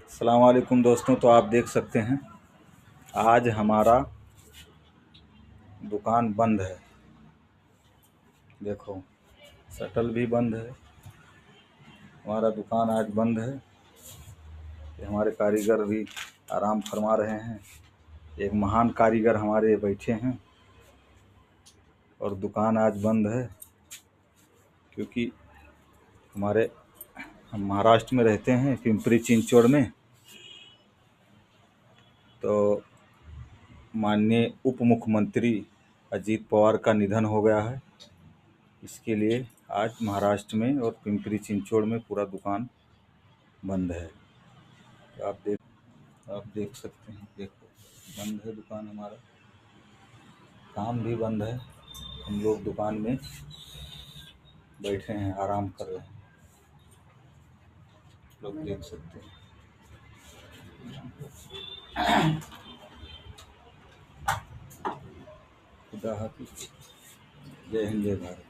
अस्सलाम वालेकुम दोस्तों। तो आप देख सकते हैं आज हमारा दुकान बंद है। देखो शटल भी बंद है, हमारा दुकान आज बंद है। ये हमारे कारीगर भी आराम फरमा रहे हैं। एक महान कारीगर हमारे बैठे हैं और दुकान आज बंद है क्योंकि हम महाराष्ट्र में रहते हैं, पिंपरी चिंचवड़ में। तो माननीय उप मुख्यमंत्री अजीत पवार का निधन हो गया है। इसके लिए आज महाराष्ट्र में और पिंपरी चिंचवड़ में पूरा दुकान बंद है। तो आप देख सकते हैं, देखो बंद है दुकान, हमारा काम भी बंद है। हम लोग दुकान में बैठे हैं, आराम कर रहे हैं। लोग देख सकते हैं। खुदा हाफिज़। जय हिंद, जय भारत।